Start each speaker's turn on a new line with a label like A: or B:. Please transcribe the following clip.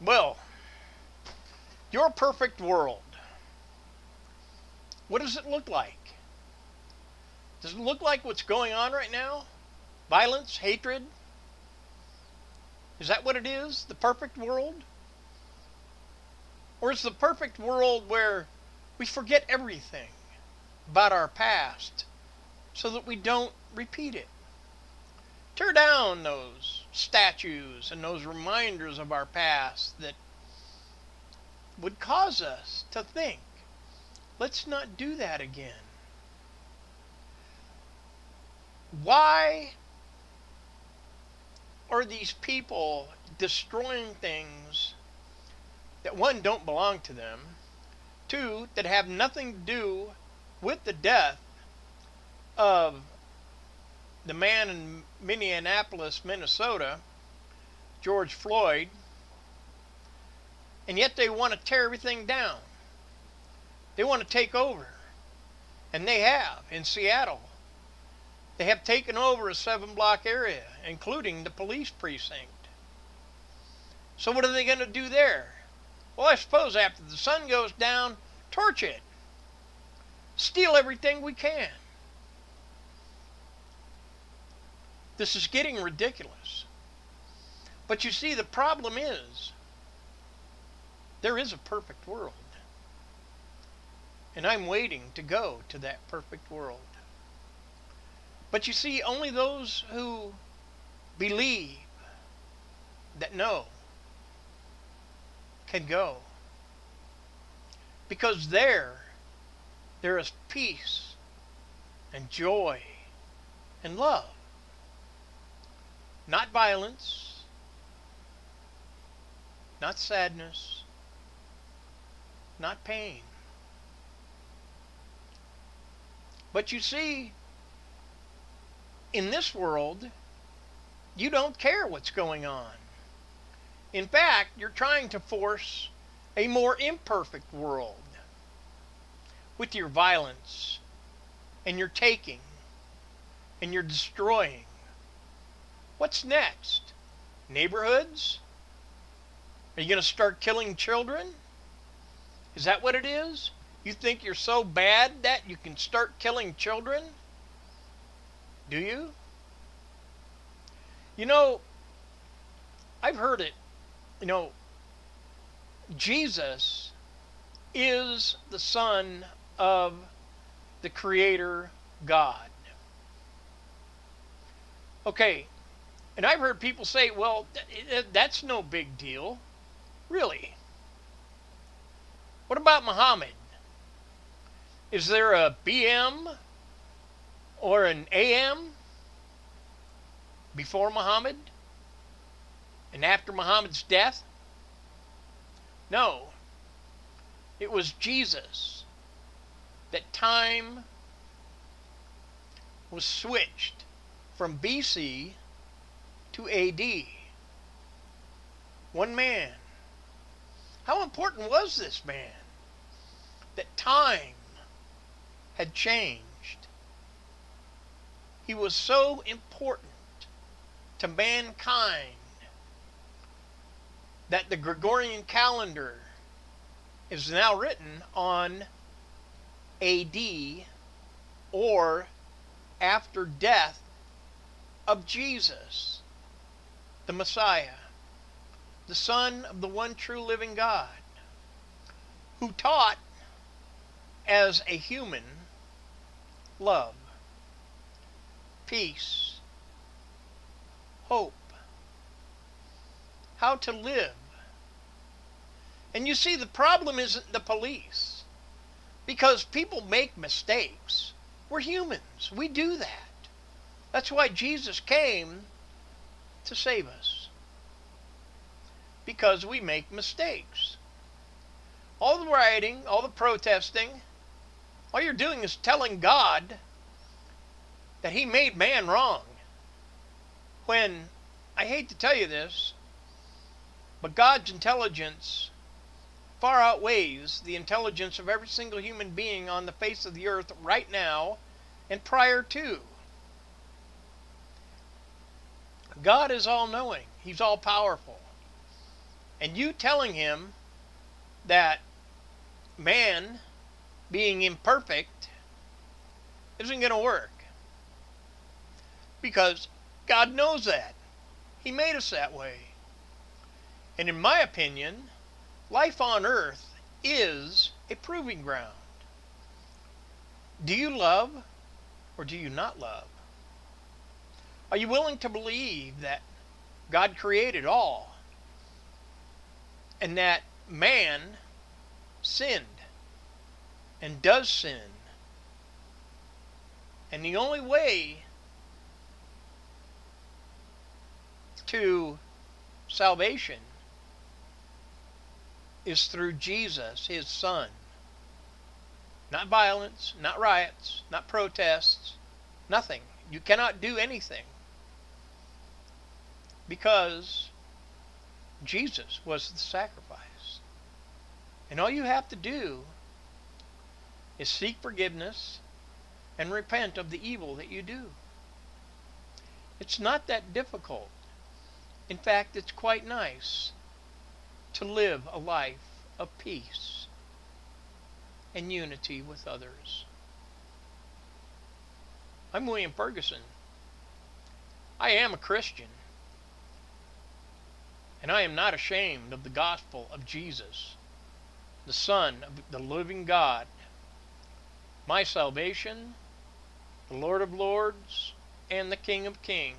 A: Well, your perfect world, what does it look like? Does it look like what's going on right now? Violence, hatred? Is that what it is? The perfect world? Or is the perfect world where we forget everything about our past so that we don't repeat it? Tear down those statues and those reminders of our past that would cause us to think, let's not do that again. Why are these people destroying things that, one, don't belong to them, two, that have nothing to do with the death of the man in Minneapolis, Minnesota, George Floyd, and yet they want to tear everything down? They want to take over, and they have in Seattle. They have taken over a 7-block area, including the police precinct. So what are they going to do there? Well, I suppose after the sun goes down, torch it. Steal everything we can. This is getting ridiculous. But you see, the problem is, there is a perfect world. And I'm waiting to go to that perfect world. But you see, only those who believe, that know, can go. Because there is peace and joy and love. Not violence, not sadness, not pain. But you see, in this world, you don't care what's going on. In fact, you're trying to force a more imperfect world with your violence and your taking and your destroying. What's next? Neighborhoods? Are you going to start killing children? Is that what it is? You think you're so bad that you can start killing children? Do you? You know, I've heard it. You know, Jesus is the Son of the Creator God. Okay, and I've heard people say, well, that's no big deal. Really? What about Muhammad? Is there a BM or an AM before Muhammad and after Muhammad's death? No. It was Jesus that time was switched from BC to AD. One man. How important was this man? That time had changed. He was so important to mankind that the Gregorian calendar is now written on AD, or after death of Jesus, the Messiah, the Son of the one true living God, who taught as a human love, peace, hope, how to live. And you see, the problem isn't the police, because people make mistakes. We're humans. We do that. That's why Jesus came to save us, because we make mistakes. All the rioting, all the protesting, all you're doing is telling God that He made man wrong. When, I hate to tell you this, but God's intelligence far outweighs the intelligence of every single human being on the face of the earth right now and prior to. God is all-knowing. He's all-powerful. And you telling him that man, being imperfect, isn't going to work. Because God knows that. He made us that way. And in my opinion, life on earth is a proving ground. Do you love or do you not love? Are you willing to believe that God created all and that man sinned and does sin? And the only way to salvation is through Jesus, his Son. Not violence, not riots, not protests, nothing. You cannot do anything because Jesus was the sacrifice. And all you have to do is seek forgiveness and repent of the evil that you do. It's not that difficult. In fact, it's quite nice to live a life of peace and unity with others. I'm William Ferguson. I am a Christian, and I am not ashamed of the gospel of Jesus, the Son of the living God, my salvation, the Lord of Lords, and the King of Kings.